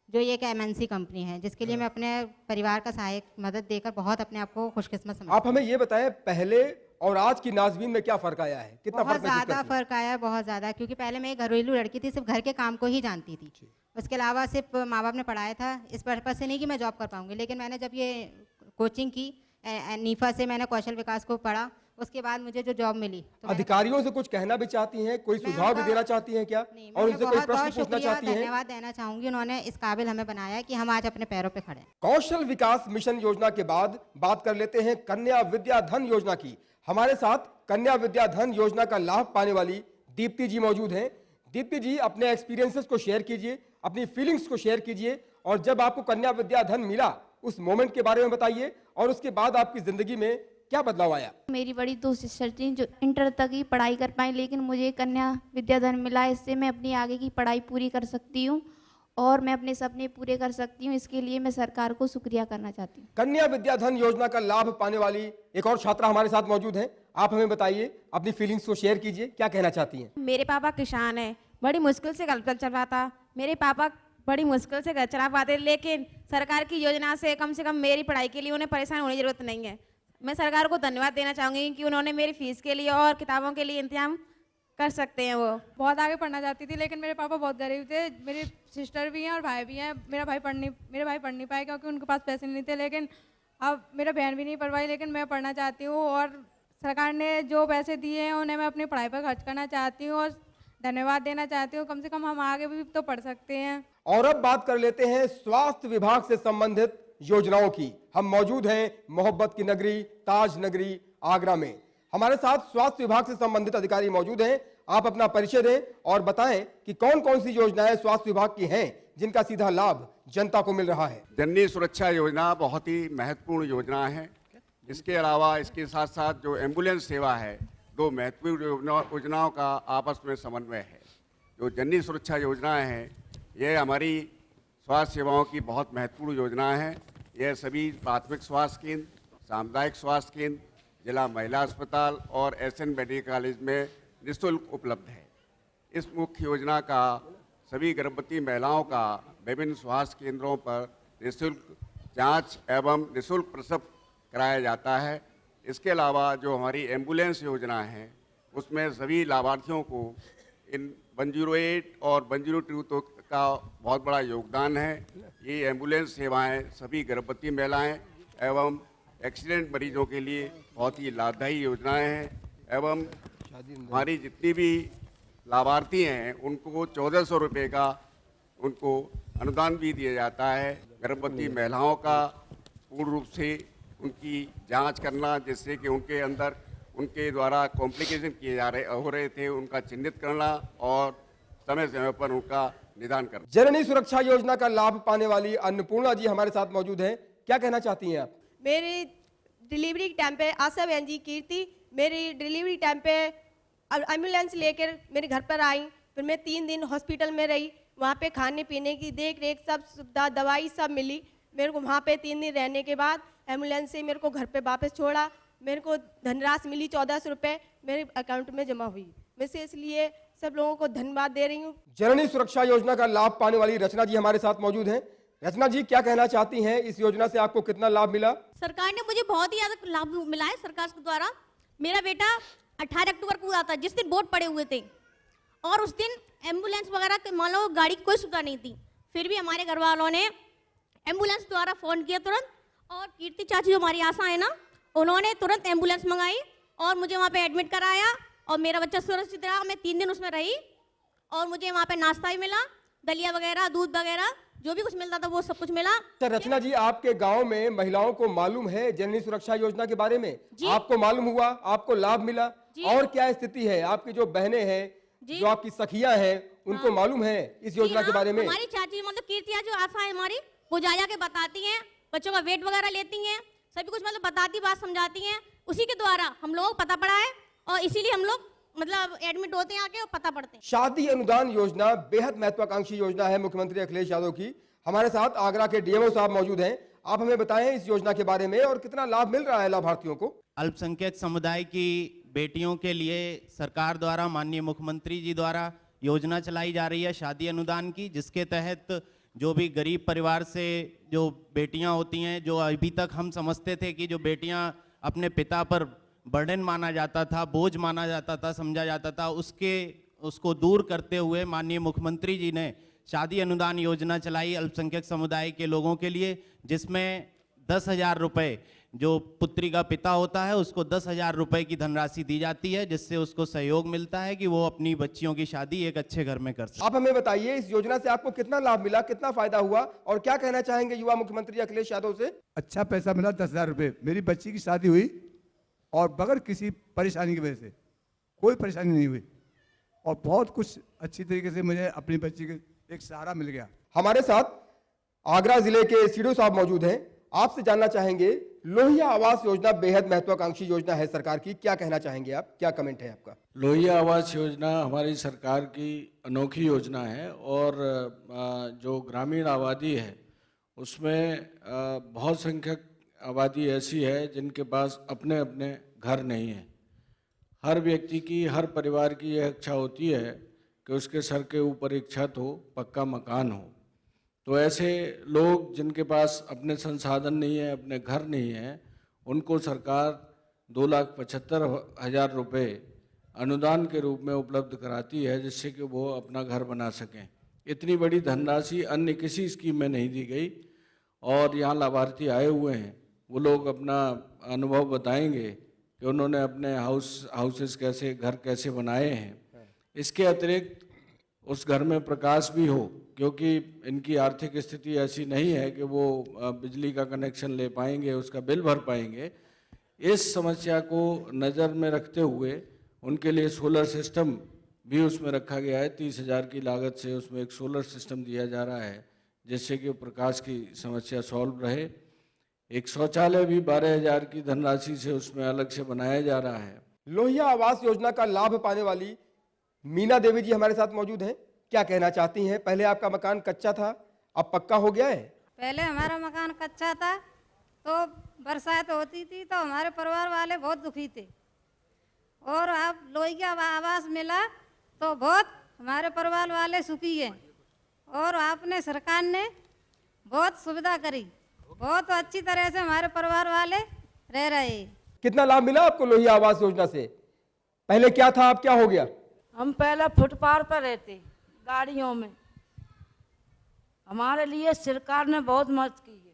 जो ये एक MNC कंपनी है, जिसके लिए मैं अपने परिवार का सहायक मदद देकर बहुत अपने आप को खुशकिस्मत समझती हूँ। आप हमें ये बताएं, पहले और आज की नाज़मीन में क्या फ़र्क आया है? कितना बहुत फ़र्क महसूस ज़्यादा करती हैं? फ़र्क आया है, बहुत ज़्यादा, क्योंकि पहले मैं एक घरेलू लड़की थी, सिर्फ घर के काम को ही जानती थी। उसके अलावा सिर्फ माँ बाप ने पढ़ाया था, इस पर्पज़ से नहीं कि मैं जॉब कर पाऊँगी। लेकिन मैंने जब ये कोचिंग की, नीफा से मैंने कौशल विकास को पढ़ा, उसके बाद मुझे जो जॉब मिली तो अधिकारियों से कुछ कहना भी चाहती हैं, कोई सुझाव भी देना चाहती हैं क्या? और उनसे कोई प्रश्न पूछना चाहती हैं? धन्यवाद देना चाहूँगी, उन्होंने इस काबिल हमें बनाया कि हम आज अपने पैरों पे खड़े हैं। कौशल विकास मिशन योजना के बाद बात कर लेते हैं कन्या विद्या धन योजना की। हमारे साथ कन्या विद्या धन योजना का लाभ पाने वाली दीप्ति जी मौजूद हैं। दीप्ति जी, अपने एक्सपीरियंसेस को शेयर कीजिए, अपनी फीलिंग्स को शेयर कीजिए, और जब आपको कन्या विद्या धन मिला उस मोमेंट के बारे में बताइए, और उसके बाद आपकी जिंदगी में क्या बदलाव आया? मेरी बड़ी दो सिस्टर थी जो इंटर तक ही पढ़ाई कर पाई, लेकिन मुझे कन्या विद्याधन मिला। इससे मैं अपनी आगे की पढ़ाई पूरी कर सकती हूँ और मैं अपने सपने पूरे कर सकती हूँ। इसके लिए मैं सरकार को शुक्रिया करना चाहती हूँ। कन्या विद्याधन योजना का लाभ पाने वाली एक और छात्रा हमारे साथ मौजूद हैं। आप हमें बताइए, अपनी फीलिंग्स को शेयर कीजिए, क्या कहना चाहती हैं? मेरे पापा किसान है, बड़ी मुश्किल से घर चल रहा था। मेरे पापा बड़ी मुश्किल से घर चला पाते, लेकिन सरकार की योजना से कम मेरी पढ़ाई के लिए उन्हें परेशान होने की जरूरत नहीं है। मैं सरकार को धन्यवाद देना चाहूँगी कि उन्होंने मेरी फीस के लिए और किताबों के लिए इंतजाम कर सकते हैं। वो बहुत आगे पढ़ना चाहती थी, लेकिन मेरे पापा बहुत गरीब थे। मेरी सिस्टर भी हैं और भाई भी हैं। मेरे भाई पढ़ नहीं पाए क्योंकि उनके पास पैसे नहीं थे, लेकिन अब मेरा बहन भी नहीं पढ़ पाई, लेकिन मैं पढ़ना चाहती हूँ और सरकार ने जो पैसे दिए हैं उन्हें मैं अपनी पढ़ाई पर खर्च करना चाहती हूँ और धन्यवाद देना चाहती हूँ। कम से कम हम आगे भी तो पढ़ सकते हैं। और अब बात कर लेते हैं स्वास्थ्य विभाग से संबंधित योजनाओं की। हम मौजूद हैं मोहब्बत की नगरी ताज नगरी आगरा में। हमारे साथ स्वास्थ्य विभाग से संबंधित अधिकारी मौजूद हैं। आप अपना परिचय दें और बताएं कि कौन कौन सी योजनाएं स्वास्थ्य विभाग की हैं जिनका सीधा लाभ जनता को मिल रहा है। जननी सुरक्षा योजना बहुत ही महत्वपूर्ण योजना है। इसके अलावा इसके साथ साथ जो एम्बुलेंस सेवा है, दो महत्वपूर्ण योजनाओं का आपस में समन्वय है। जो जननी सुरक्षा योजना है, यह हमारी स्वास्थ्य सेवाओं की बहुत महत्वपूर्ण योजना है। यह सभी प्राथमिक स्वास्थ्य केंद्र, सामुदायिक स्वास्थ्य केंद्र, जिला महिला अस्पताल और SN मेडिकल कॉलेज में निःशुल्क उपलब्ध है। इस मुख्य योजना का सभी गर्भवती महिलाओं का विभिन्न स्वास्थ्य केंद्रों पर निःशुल्क जांच एवं निःशुल्क प्रसव कराया जाता है। इसके अलावा जो हमारी एम्बुलेंस योजना है, उसमें सभी लाभार्थियों को इन 108 और 102 का बहुत बड़ा योगदान है। ये एम्बुलेंस सेवाएं सभी गर्भवती महिलाएं एवं एक्सीडेंट मरीजों के लिए बहुत ही लाभदायी योजनाएं हैं। एवं हमारी जितनी भी लाभार्थी हैं उनको 1400 रुपये का उनको अनुदान भी दिया जाता है। गर्भवती महिलाओं का पूर्ण रूप से उनकी जांच करना, जिससे कि उनके अंदर उनके द्वारा कॉम्प्लिकेशन किए हो रहे थे, उनका चिन्हित करना और समय समय पर उनका निदान करना। जननी सुरक्षा योजना का लाभ पाने वाली अन्नपूर्णा जी हमारे साथ मौजूद हैं। क्या कहना चाहती हैं आप? मेरी डिलीवरी टाइम पे आशा बहन जी कीर्ति मेरी डिलीवरी टाइम पे एम्बुलेंस लेकर मेरे घर पर आई। फिर मैं 3 दिन हॉस्पिटल में रही। वहाँ पे खाने पीने की देख रेख सब सुविधा दवाई सब मिली। मेरे को वहाँ पे 3 दिन रहने के बाद एम्बुलेंस से मेरे को घर पे वापस छोड़ा। मेरे को धनराशि मिली 1400 रुपये मेरे अकाउंट में जमा हुई। मैं से इसलिए सब लोगों को धन्यवाद दे रही हूँ। जननी सुरक्षा योजना का लाभ पाने वाली रचना जी हमारे साथ मौजूद हैं। रचना जी, क्या कहना चाहती हैं? इस योजना से आपको कितना लाभ मिला? सरकार ने मुझे बहुत ही ज्यादा लाभ मिला है सरकार के द्वारा। मेरा बेटा 18 अक्टूबर को हुआ था, जिस दिन वोट पड़े हुए थे, और उस दिन एम्बुलेंस वगैरह मान लो गाड़ी की कोई सुविधा नहीं थी। फिर भी हमारे घर वालों ने एम्बुलेंस द्वारा फ़ोन किया तुरंत, और कीर्ति चाची जो हमारी आशा है ना, उन्होंने तुरंत एम्बुलेंस मंगाई और मुझे वहाँ पे एडमिट कराया और मेरा बच्चा सुरक्षित रहा। मैं 3 दिन उसमें रही और मुझे वहाँ पे नाश्ता भी मिला, दलिया वगैरह, दूध वगैरह, जो भी कुछ मिलता था वो सब कुछ मिला। रचना जी, आपके गांव में महिलाओं को मालूम है जननी सुरक्षा योजना के बारे में? आपको मालूम हुआ, आपको लाभ मिला? और क्या स्थिति है? आपकी जो बहनें हैं, जो आपकी सखियां हैं, उनको मालूम है इस योजना के बारे में? हमारी चाची मतलब कीर्तिया जो आशा है हमारी, वो जा के बताती हैं, बच्चों का वेट वगैरह लेती हैं, सभी कुछ मतलब बताती, बात समझाती हैं। उसी के द्वारा हम लोगों को पता पड़ा है और इसीलिए हम लोग मतलब एडमिट होते हैं आके और पता पड़ते हैं। शादी अनुदान योजना बेहद महत्वाकांक्षी योजना है मुख्यमंत्री अखिलेश यादव की। हमारे साथ आगरा के DMO साहब मौजूद हैं। आप हमें बताएं इस योजना के बारे में और कितना लाभ मिल रहा है लाभार्थियों को? अल्पसंख्यक समुदाय की बेटियों के लिए सरकार द्वारा, माननीय मुख्यमंत्री जी द्वारा योजना चलाई जा रही है शादी अनुदान की, जिसके तहत जो भी गरीब परिवार से जो बेटियां होती हैं, जो अभी तक हम समझते थे कि जो बेटियां अपने पिता पर बर्डन माना जाता था, बोझ माना जाता था, समझा जाता था, उसको दूर करते हुए माननीय मुख्यमंत्री जी ने शादी अनुदान योजना चलाई अल्पसंख्यक समुदाय के लोगों के लिए, जिसमें 10,000 रुपये जो पुत्री का पिता होता है उसको 10,000 रुपये की धनराशि दी जाती है, जिससे उसको सहयोग मिलता है कि वो अपनी बच्चियों की शादी एक अच्छे घर में कर सके। आप हमें बताइए इस योजना से आपको कितना लाभ मिला, कितना फायदा हुआ और क्या कहना चाहेंगे युवा मुख्यमंत्री अखिलेश यादव से? अच्छा पैसा मिला, 10,000 रुपये। मेरी बच्ची की शादी हुई और बगैर किसी परेशानी की वजह से, कोई परेशानी नहीं हुई और बहुत कुछ अच्छी तरीके से मुझे अपनी बच्ची के एक सहारा मिल गया। हमारे साथ आगरा जिले के सीडो साहब मौजूद हैं। आपसे जानना चाहेंगे, लोहिया आवास योजना बेहद महत्वाकांक्षी योजना है सरकार की, क्या कहना चाहेंगे आप, क्या कमेंट है आपका? लोहिया आवास योजना हमारी सरकार की अनोखी योजना है और जो ग्रामीण आबादी है उसमें बहुत संख्यक आबादी ऐसी है जिनके पास अपने अपने घर नहीं है। हर व्यक्ति की, हर परिवार की यह इच्छा होती है कि उसके सर के ऊपर एक छत हो, पक्का मकान हो। तो ऐसे लोग जिनके पास अपने संसाधन नहीं है, अपने घर नहीं है, उनको सरकार 2,75,000 रुपये अनुदान के रूप में उपलब्ध कराती है, जिससे कि वो अपना घर बना सकें। इतनी बड़ी धनराशि अन्य किसी स्कीम में नहीं दी गई और यहाँ लाभार्थी आए हुए हैं, वो लोग अपना अनुभव बताएंगे कि उन्होंने अपने हाउसेस कैसे, घर कैसे बनाए हैं। इसके अतिरिक्त उस घर में प्रकाश भी हो, क्योंकि इनकी आर्थिक स्थिति ऐसी नहीं है कि वो बिजली का कनेक्शन ले पाएंगे, उसका बिल भर पाएंगे। इस समस्या को नज़र में रखते हुए उनके लिए सोलर सिस्टम भी उसमें रखा गया है। 30,000 की लागत से उसमें एक सोलर सिस्टम दिया जा रहा है, जिससे कि प्रकाश की समस्या सॉल्व रहे। एक शौचालय भी 12,000 की धनराशि से उसमें अलग से बनाया जा रहा है। लोहिया आवास योजना का लाभ पाने वाली मीना देवी जी हमारे साथ मौजूद हैं। क्या कहना चाहती हैं? पहले आपका मकान कच्चा था, अब पक्का हो गया है? पहले हमारा मकान कच्चा था तो बरसात होती थी तो हमारे परिवार वाले बहुत दुखी थे, और अब लोहिया आवास मिला तो बहुत हमारे परिवार वाले सुखी हैं, और आपने सरकार ने बहुत सुविधा करी, बहुत अच्छी तरह से हमारे परिवार वाले रह रहे हैं। कितना लाभ मिला आपको लोहिया आवास योजना से? पहले क्या था, अब क्या हो गया? हम पहले फुटपाथ पर रहते गाड़ियों में, हमारे लिए सरकार ने बहुत मदद की है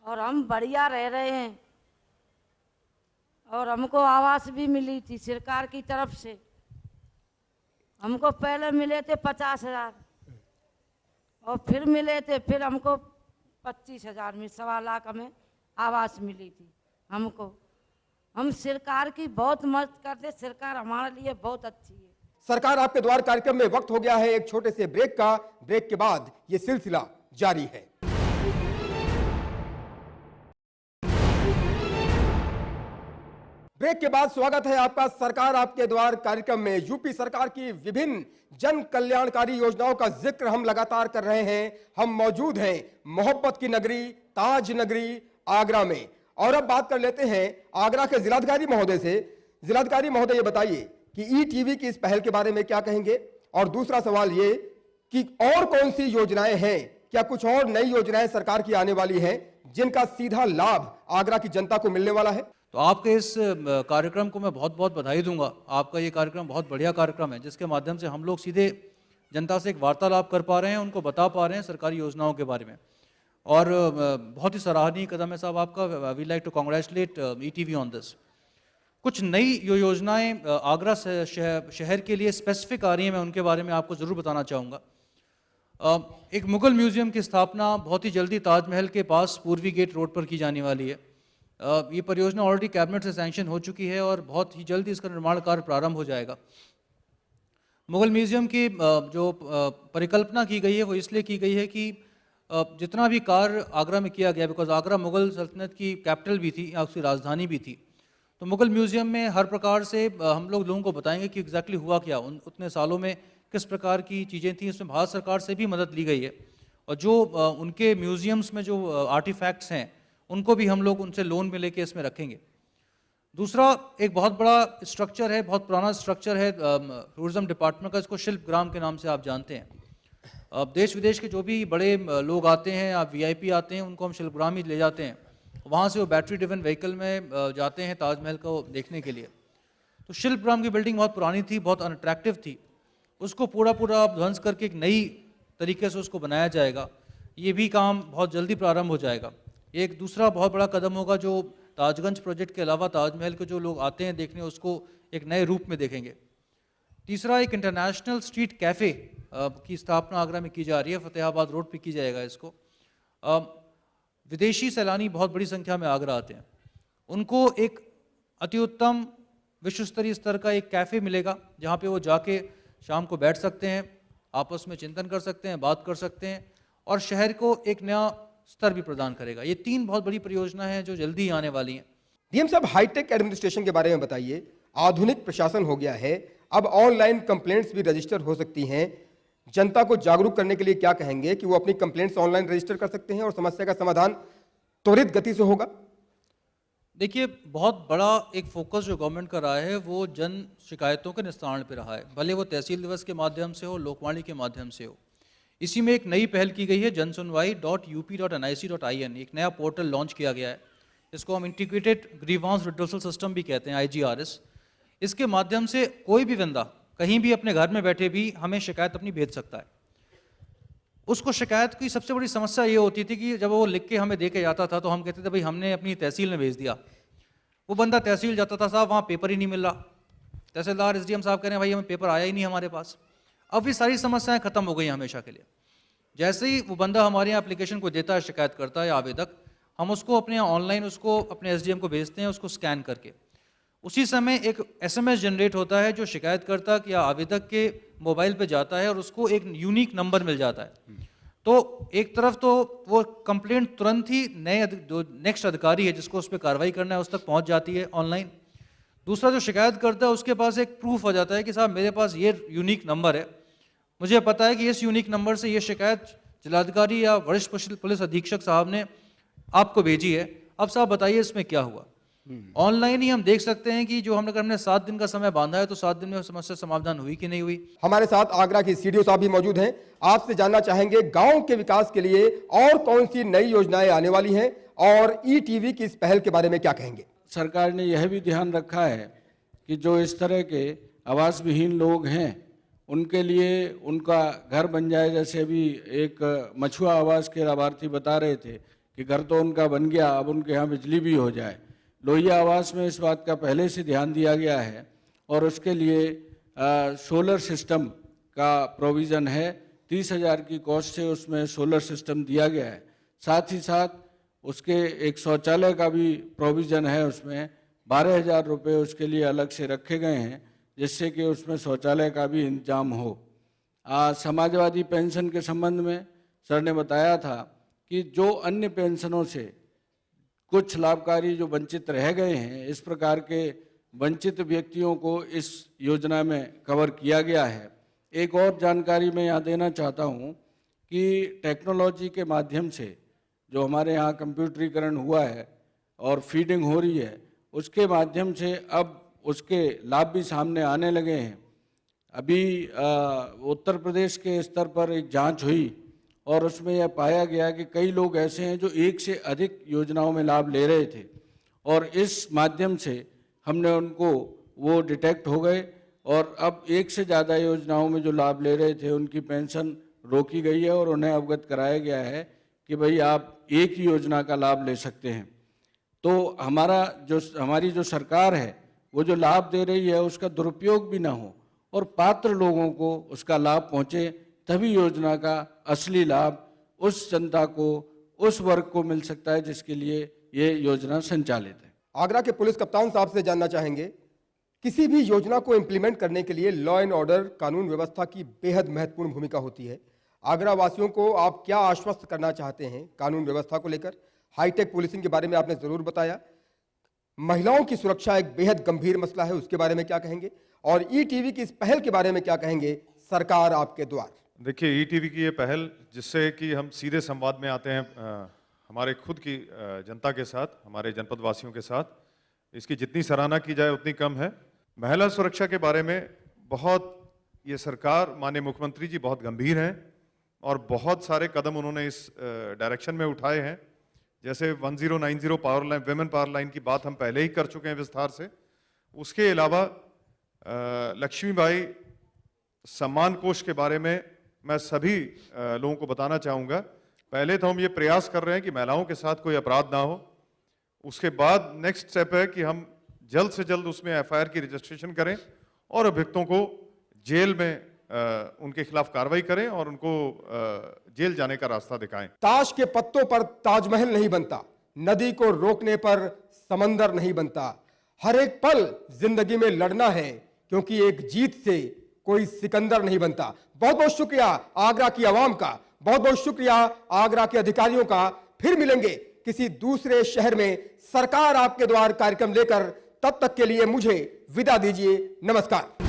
और हम बढ़िया रह रहे हैं, और हमको आवास भी मिली थी सरकार की तरफ से। हमको पहले मिले थे 50,000 और फिर मिले थे, फिर हमको 25,000 में 1.25 लाख हमें आवास मिली थी हमको। हम सरकार की बहुत मदद करते, सरकार हमारे लिए बहुत अच्छी है। सरकार आपके द्वार कार्यक्रम में वक्त हो गया है एक छोटे से ब्रेक का। ब्रेक के बाद ये सिलसिला जारी है। ब्रेक के बाद स्वागत है आपका सरकार आपके द्वार कार्यक्रम में। यूपी सरकार की विभिन्न जन कल्याणकारी योजनाओं का जिक्र हम लगातार कर रहे हैं। हम मौजूद हैं मोहब्बत की नगरी, ताज नगरी आगरा में, और अब बात कर लेते हैं आगरा के जिलाधिकारी महोदय से। जिलाधिकारी महोदय, ये बताइए कि ई-टीवी की इस पहल के बारे में क्या कहेंगे, और दूसरा सवाल ये कि और कौन सी योजनाएं हैं, क्या कुछ और नई योजनाएं सरकार की आने वाली हैं जिनका सीधा लाभ आगरा की जनता को मिलने वाला है? तो आपके इस कार्यक्रम को मैं बहुत बहुत बधाई दूंगा। आपका ये कार्यक्रम बहुत बढ़िया कार्यक्रम है, जिसके माध्यम से हम लोग सीधे जनता से एक वार्तालाप कर पा रहे हैं, उनको बता पा रहे हैं सरकारी योजनाओं के बारे में, और बहुत ही सराहनीय कदम है साहब आपका। We like to congratulate ETV on this. कुछ नई योजनाएं आगरा शहर के लिए स्पेसिफिक आ रही हैं, मैं उनके बारे में आपको ज़रूर बताना चाहूँगा। एक मुग़ल म्यूज़ियम की स्थापना बहुत ही जल्दी ताजमहल के पास पूर्वी गेट रोड पर की जाने वाली है। ये परियोजना ऑलरेडी कैबिनेट से सैंक्शन हो चुकी है और बहुत ही जल्दी इसका निर्माण कार्य प्रारंभ हो जाएगा। मुग़ल म्यूज़ियम की जो परिकल्पना की गई है वो इसलिए की गई है कि जितना भी कार्य आगरा में किया गया, बिकॉज आगरा मुग़ल सल्तनत की कैपिटल भी थी, उसकी राजधानी भी थी, तो मुग़ल म्यूज़ियम में हर प्रकार से हम लोगों को बताएंगे कि एग्जैक्टली हुआ क्या, उतने सालों में किस प्रकार की चीज़ें थी। उसमें भारत सरकार से भी मदद ली गई है, और जो उनके म्यूज़ियम्स में जो आर्टिफैक्ट्स हैं उनको भी हम लोग उनसे लोन में लेके इसमें रखेंगे। दूसरा, एक बहुत बड़ा स्ट्रक्चर है, बहुत पुराना स्ट्रक्चर है टूरिज़्म डिपार्टमेंट का, इसको शिल्प ग्राम के नाम से आप जानते हैं। अब देश विदेश के जो भी बड़े लोग आते हैं या वीआईपी आते हैं, उनको हम शिल्पग्राम ही ले जाते हैं। वहाँ से वो बैटरी ड्रिवन व्हीकल में जाते हैं ताजमहल को देखने के लिए। तो शिल्पग्राम की बिल्डिंग बहुत पुरानी थी, बहुत अनअट्रैक्टिव थी, उसको पूरा आप ध्वंस करके एक नई तरीके से उसको बनाया जाएगा। ये भी काम बहुत जल्दी प्रारंभ हो जाएगा। एक दूसरा बहुत बड़ा कदम होगा जो ताजगंज प्रोजेक्ट के अलावा ताजमहल के जो लोग आते हैं देखने, उसको एक नए रूप में देखेंगे। तीसरा, एक इंटरनेशनल स्ट्रीट कैफ़े की स्थापना आगरा में की जा रही है, फतेहाबाद रोड पे की जाएगा इसको। विदेशी सैलानी बहुत बड़ी संख्या में आगरा आते हैं, उनको एक अति उत्तम विश्व स्तरीय स्तर का एक कैफ़े मिलेगा जहाँ पे वो जाके शाम को बैठ सकते हैं, आपस में चिंतन कर सकते हैं, बात कर सकते हैं, और शहर को एक नया स्तर भी प्रदान करेगा। ये 3 बहुत बड़ी परियोजना हैं जो जल्दी ही आने वाली हैं। डीएम साहब, हाईटेक एडमिनिस्ट्रेशन के बारे में बताइए। आधुनिक प्रशासन हो गया है, अब ऑनलाइन कंप्लेंट्स भी रजिस्टर हो सकती हैं। जनता को जागरूक करने के लिए क्या कहेंगे कि वो अपनी कंप्लेंट्स ऑनलाइन रजिस्टर कर सकते हैं और समस्या का समाधान त्वरित गति से होगा? देखिए, बहुत बड़ा एक फोकस जो गवर्नमेंट का रहा है वो जन शिकायतों के निस्तारण पे रहा है, भले वो तहसील दिवस के माध्यम से हो, लोकवाणी के माध्यम से हो। इसी में एक नई पहल की गई है, जनसुनवाई.up.nic.in, एक नया पोर्टल लॉन्च किया गया है। इसको हम इंटीग्रेटेड ग्रीवांस रिड्रेसल सिस्टम भी कहते हैं, IGRS। इसके माध्यम से कोई भी बंदा कहीं भी अपने घर में बैठे भी हमें शिकायत अपनी भेज सकता है। उसको शिकायत की सबसे बड़ी समस्या ये होती थी कि जब वो लिख के हमें दे के जाता था तो हम कहते थे भाई हमने अपनी तहसील में भेज दिया। वो बंदा तहसील जाता था, साहब वहाँ पेपर ही नहीं मिल रहा, तहसीलदार SDM साहब कह रहे हैं भाई हमें पेपर आया ही नहीं हमारे पास। अब ये सारी समस्याएं खत्म हो गई हमेशा के लिए। जैसे ही वो बंदा हमारे यहाँ एप्लीकेशन को देता है, शिकायत करता है या आवेदक, हम उसको अपने यहाँ ऑनलाइन उसको अपने SDM को भेजते हैं, उसको स्कैन करके। उसी समय एक SMS जनरेट होता है जो शिकायतकर्ता या आवेदक के मोबाइल पे जाता है और उसको एक यूनिक नंबर मिल जाता है। तो एक तरफ तो वो कंप्लेंट तुरंत ही जो नेक्स्ट अधिकारी है जिसको उस पर कार्रवाई करना है उस तक पहुंच जाती है ऑनलाइन। दूसरा, जो शिकायत करता है उसके पास एक प्रूफ आ जाता है कि साहब मेरे पास ये यूनिक नंबर है, मुझे पता है कि इस यूनिक नंबर से ये शिकायत जिलाधिकारी या वरिष्ठ पुलिस अधीक्षक साहब ने आपको भेजी है, अब साहब बताइए इसमें क्या हुआ। ऑनलाइन ही हम देख सकते हैं कि जो हमने 7 दिन का समय बांधा है तो 7 दिन में समस्या समाधान हुई कि नहीं हुई। हमारे साथ आगरा की CDO साहब भी मौजूद हैं। आपसे जानना चाहेंगे गांव के विकास के लिए और कौन सी नई योजनाएं आने वाली हैं और ETV की इस पहल के बारे में क्या कहेंगे? सरकार ने यह भी ध्यान रखा है कि जो इस तरह के आवास विहीन लोग हैं उनके लिए उनका घर बन जाए। जैसे अभी एक मछुआ आवास के लाभार्थी बता रहे थे कि घर तो उनका बन गया, अब उनके यहाँ बिजली भी हो जाए। लोहिया आवास में इस बात का पहले से ध्यान दिया गया है और उसके लिए सोलर सिस्टम का प्रोविज़न है। 30,000 की कॉस्ट से उसमें सोलर सिस्टम दिया गया है। साथ ही साथ उसके एक शौचालय का भी प्रोविज़न है, उसमें 12,000 रुपये उसके लिए अलग से रखे गए हैं जिससे कि उसमें शौचालय का भी इंतजाम हो। समाजवादी पेंशन के संबंध में सर ने बताया था कि जो अन्य पेंशनों से कुछ लाभकारी जो वंचित रह गए हैं, इस प्रकार के वंचित व्यक्तियों को इस योजना में कवर किया गया है। एक और जानकारी मैं यहाँ देना चाहता हूँ कि टेक्नोलॉजी के माध्यम से जो हमारे यहाँ कंप्यूटरीकरण हुआ है और फीडिंग हो रही है, उसके माध्यम से अब उसके लाभ भी सामने आने लगे हैं। अभी उत्तर प्रदेश के स्तर पर एक जांच हुई और उसमें यह पाया गया कि कई लोग ऐसे हैं जो एक से अधिक योजनाओं में लाभ ले रहे थे और इस माध्यम से हमने उनको वो डिटेक्ट हो गए और अब एक से ज़्यादा योजनाओं में जो लाभ ले रहे थे उनकी पेंशन रोकी गई है और उन्हें अवगत कराया गया है कि भाई आप एक ही योजना का लाभ ले सकते हैं। तो हमारी जो सरकार है वो जो लाभ दे रही है उसका दुरुपयोग भी ना हो और पात्र लोगों को उसका लाभ पहुँचे, तभी योजना का असली लाभ उस जनता को, उस वर्ग को मिल सकता है जिसके लिए ये योजना संचालित है। आगरा के पुलिस कप्तान साहब से जानना चाहेंगे, किसी भी योजना को इंप्लीमेंट करने के लिए लॉ एंड ऑर्डर, कानून व्यवस्था की बेहद महत्वपूर्ण भूमिका होती है। आगरा वासियों को आप क्या आश्वस्त करना चाहते हैं कानून व्यवस्था को लेकर? हाईटेक पुलिसिंग के बारे में आपने जरूर बताया, महिलाओं की सुरक्षा एक बेहद गंभीर मसला है, उसके बारे में क्या कहेंगे? और ETV की इस पहल के बारे में क्या कहेंगे? सरकार आपके द्वार। देखिए, ETV की ये पहल जिससे कि हम सीधे संवाद में आते हैं हमारे खुद की जनता के साथ, हमारे जनपद वासियों के साथ, इसकी जितनी सराहना की जाए उतनी कम है। महिला सुरक्षा के बारे में बहुत ये सरकार, माननीय मुख्यमंत्री जी बहुत गंभीर हैं और बहुत सारे कदम उन्होंने इस डायरेक्शन में उठाए हैं। जैसे 1090 power line, women power line की बात हम पहले ही कर चुके हैं विस्तार से। उसके अलावा लक्ष्मीबाई सम्मान कोष के बारे में मैं सभी लोगों को बताना चाहूँगा। पहले तो हम ये प्रयास कर रहे हैं कि महिलाओं के साथ कोई अपराध ना हो। उसके बाद नेक्स्ट स्टेप है कि हम जल्द से जल्द उसमें एफआईआर की रजिस्ट्रेशन करें और अभियुक्तों को जेल में उनके खिलाफ कार्रवाई करें और उनको जेल जाने का रास्ता दिखाएं। ताश के पत्तों पर ताजमहल नहीं बनता, नदी को रोकने पर समंदर नहीं बनता। हर एक पल जिंदगी में लड़ना है, क्योंकि एक जीत से कोई सिकंदर नहीं बनता। बहुत बहुत शुक्रिया आगरा की आवाम का, बहुत बहुत शुक्रिया आगरा के अधिकारियों का। फिर मिलेंगे किसी दूसरे शहर में सरकार आपके द्वार कार्यक्रम लेकर। तब तक के लिए मुझे विदा दीजिए। नमस्कार।